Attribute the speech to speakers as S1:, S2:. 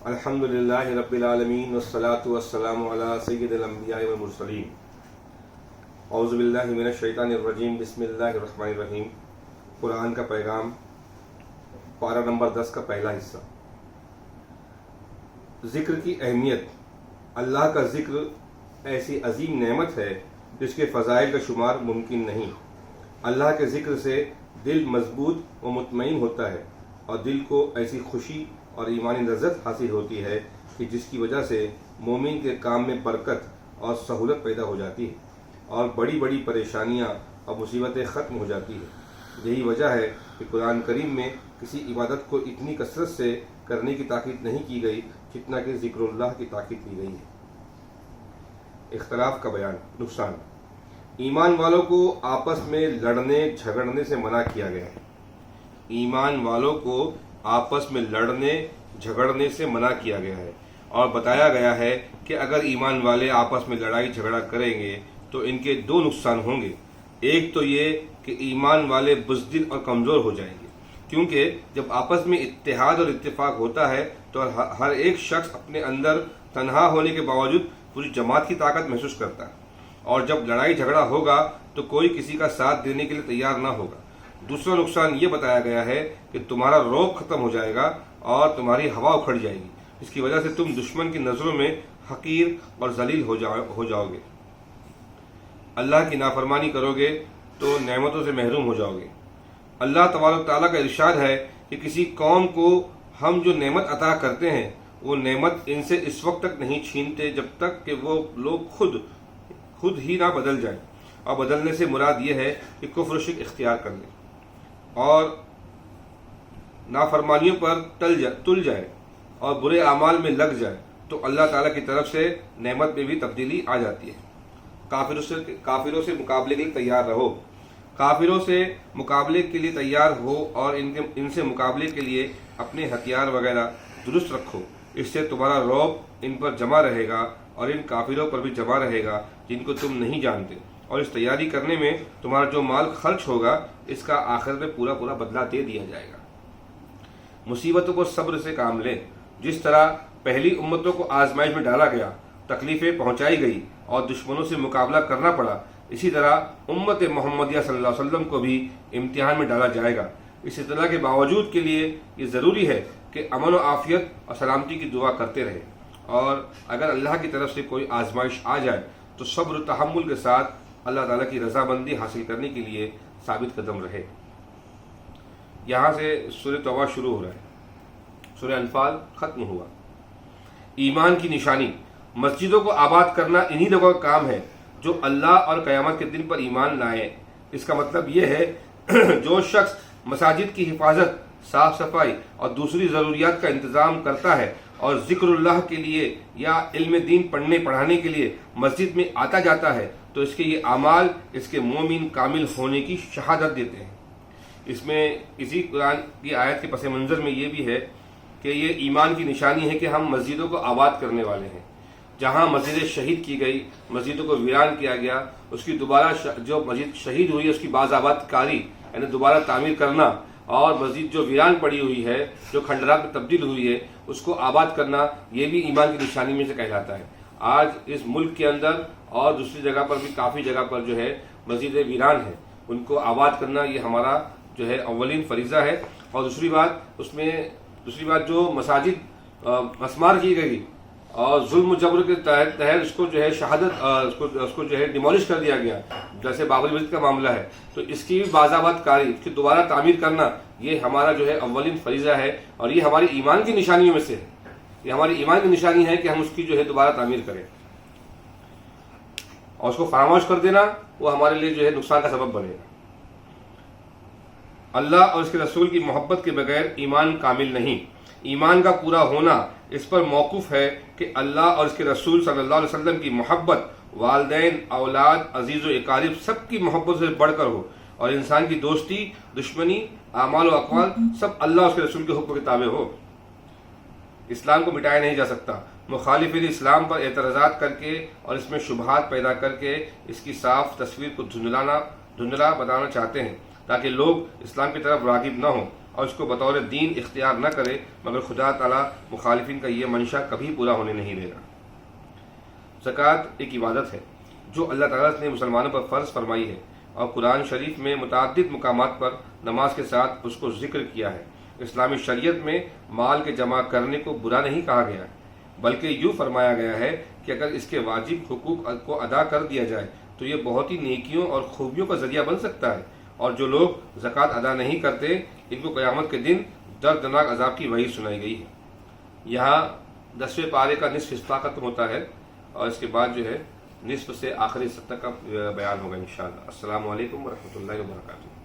S1: الحمدللہ رب العالمین والصلاة والسلام علی سید الانبیاء والمرسلین اعوذ باللہ من الشیطان الرجیم بسم اللہ الرحمن الرحیم۔ قرآن کا پیغام، پارہ نمبر 10 کا پہلا حصہ۔ ذکر کی اہمیت۔ اللہ کا ذکر ایسی عظیم نعمت ہے جس کے فضائل کا شمار ممکن نہیں۔ اللہ کے ذکر سے دل مضبوط و مطمئن ہوتا ہے اور دل کو ایسی خوشی اور ایمانی لذت حاصل ہوتی ہے کہ جس کی وجہ سے مومن کے کام میں برکت اور سہولت پیدا ہو جاتی ہے اور بڑی بڑی پریشانیاں اور مصیبتیں ختم ہو جاتی ہیں۔ یہی وجہ ہے کہ قرآن کریم میں کسی عبادت کو اتنی کثرت سے کرنے کی تاکید نہیں کی گئی جتنا کہ ذکر اللہ کی تاکید کی گئی ہے۔ اختلاف کا بیان۔ نقصان۔ ایمان والوں کو آپس میں لڑنے جھگڑنے سے منع کیا گیا ہے۔ ایمان والوں کو آپس میں لڑنے جھگڑنے سے منع کیا گیا ہے اور بتایا گیا ہے کہ اگر ایمان والے آپس میں لڑائی جھگڑا کریں گے تو ان کے دو نقصان ہوں گے۔ ایک تو یہ کہ ایمان والے بزدل اور کمزور ہو جائیں گے، کیونکہ جب آپس میں اتحاد اور اتفاق ہوتا ہے تو ہر ایک شخص اپنے اندر تنہا ہونے کے باوجود پوری جماعت کی طاقت محسوس کرتا ہے، اور جب لڑائی جھگڑا ہوگا تو کوئی کسی کا ساتھ دینے کے لیے تیار نہ ہوگا۔ دوسرا نقصان یہ بتایا گیا ہے کہ تمہارا رعب ختم ہو جائے گا اور تمہاری ہوا اکھڑ جائے گی، اس کی وجہ سے تم دشمن کی نظروں میں حقیر اور ذلیل ہو جاؤ گے۔ اللہ کی نافرمانی کرو گے تو نعمتوں سے محروم ہو جاؤ گے۔ اللہ تبارک و تعالیٰ کا ارشاد ہے کہ کسی قوم کو ہم جو نعمت عطا کرتے ہیں وہ نعمت ان سے اس وقت تک نہیں چھینتے جب تک کہ وہ لوگ خود ہی نہ بدل جائیں، اور بدلنے سے مراد یہ ہے کہ کفر و شرک اختیار کر لیں اور نافرمانیوں پر تل جائے اور برے اعمال میں لگ جائے تو اللہ تعالیٰ کی طرف سے نعمت میں بھی تبدیلی آ جاتی ہے۔ کافروں سے مقابلے کے لیے تیار رہو۔ کافروں سے مقابلے کے لیے تیار ہو اور ان سے مقابلے کے لیے اپنے ہتھیار وغیرہ درست رکھو۔ اس سے تمہارا رعب ان پر جمع رہے گا اور ان کافروں پر بھی جمع رہے گا جن کو تم نہیں جانتے، اور اس تیاری کرنے میں تمہارا جو مال خرچ ہوگا اس کا آخر میں پورا بدلہ دے دیا جائے گا۔ مصیبتوں کو صبر سے کام لیں۔ جس طرح پہلی امتوں کو آزمائش میں ڈالا گیا، تکلیفیں پہنچائی گئی اور دشمنوں سے مقابلہ کرنا پڑا، اسی طرح امت محمدیہ صلی اللہ علیہ وسلم کو بھی امتحان میں ڈالا جائے گا۔ اس اطلاع کے باوجود کے لیے یہ ضروری ہے کہ امن و عافیت اور سلامتی کی دعا کرتے رہیں، اور اگر اللہ کی طرف سے کوئی آزمائش آ جائے تو صبر و تحمل کے ساتھ اللہ تعالیٰ کی رضامندی حاصل کرنے کے لیے ثابت قدم رہے۔ یہاں سے سورہ توبہ شروع ہو رہا ہے، سورہ انفال ختم ہوا۔ ایمان کی نشانی۔ مسجدوں کو آباد کرنا انہی لوگوں کا کام ہے جو اللہ اور قیامت کے دن پر ایمان لائے۔ اس کا مطلب یہ ہے جو شخص مساجد کی حفاظت، صاف صفائی اور دوسری ضروریات کا انتظام کرتا ہے اور ذکر اللہ کے لیے یا علم دین پڑھنے پڑھانے کے لیے مسجد میں آتا جاتا ہے تو اس کے یہ اعمال اس کے مومن کامل ہونے کی شہادت دیتے ہیں۔ اس میں اسی قرآن کی آیت کے پس منظر میں یہ بھی ہے کہ یہ ایمان کی نشانی ہے کہ ہم مسجدوں کو آباد کرنے والے ہیں۔ جہاں مسجد شہید کی گئی، مسجدوں کو ویران کیا گیا، اس کی دوبارہ جو مسجد شہید ہوئی ہے اس کی باز آباد کاری یعنی دوبارہ تعمیر کرنا، اور مسجد جو ویران پڑی ہوئی ہے، جو کھنڈرات میں تبدیل ہوئی ہے، اس کو آباد کرنا، یہ بھی ایمان کی نشانی میں سے کہلاتا ہے۔ آج اس ملک کے اندر اور دوسری جگہ پر بھی کافی جگہ پر جو ہے مسجد ویران ہے، ان کو آباد کرنا یہ ہمارا جو ہے اولین فریضہ ہے۔ اور دوسری بات جو مساجد مسمار کی گئی اور ظلم و جبر کے تحت اس کو جو ہے شہادت اس کو جو ہے ڈیمولش کر دیا گیا، جیسے بابری مسجد کا معاملہ ہے، تو اس کی بھی باز آباد کاری، اس کی دوبارہ تعمیر کرنا یہ ہمارا جو ہے اولین فریضہ ہے، اور یہ ہماری ایمان کی نشانیوں میں سے ہے۔ یہ ہماری ایمان کی نشانی ہے کہ ہم اس کی جو ہے دوبارہ تعمیر کریں، اور اس کو فراموش کر دینا وہ ہمارے لیے جو ہے نقصان کا سبب بنے گا۔ اللہ اور اس کے رسول کی محبت کے بغیر ایمان کامل نہیں۔ ایمان کا پورا ہونا اس پر موقوف ہے کہ اللہ اور اس کے رسول صلی اللہ علیہ وسلم کی محبت والدین، اولاد، عزیز و اقارب سب کی محبت سے بڑھ کر ہو، اور انسان کی دوستی، دشمنی، اعمال و اقوال سب اللہ اور اس کے رسول کے حکم کے تابع ہو۔ اسلام کو مٹایا نہیں جا سکتا۔ مخالفین اسلام پر اعتراضات کر کے اور اس میں شبہات پیدا کر کے اس کی صاف تصویر کو دھندلا بتانا چاہتے ہیں تاکہ لوگ اسلام کی طرف راغب نہ ہوں اور اس کو بطور دین اختیار نہ کرے مگر خدا تعالیٰ مخالفین کا یہ منشا کبھی پورا ہونے نہیں دے گا۔ زکوٰۃ ایک عبادت ہے جو اللہ تعالیٰ نے مسلمانوں پر فرض فرمائی ہے، اور قرآن شریف میں متعدد مقامات پر نماز کے ساتھ اس کو ذکر کیا ہے۔ اسلامی شریعت میں مال کے جمع کرنے کو برا نہیں کہا گیا، بلکہ یوں فرمایا گیا ہے کہ اگر اس کے واجب حقوق کو ادا کر دیا جائے تو یہ بہت ہی نیکیوں اور خوبیوں کا ذریعہ بن سکتا ہے، اور جو لوگ زکوٰۃ ادا نہیں کرتے ان کو قیامت کے دن دردناک عذاب کی وعید سنائی گئی ہے۔ یہاں 10ویں پارے کا نصف حصہ ختم ہوتا ہے، اور اس کے بعد جو ہے نصف سے آخری حصہ تک کا بیان ہوگا انشاءاللہ۔ السلام علیکم ورحمۃ اللہ وبرکاتہ۔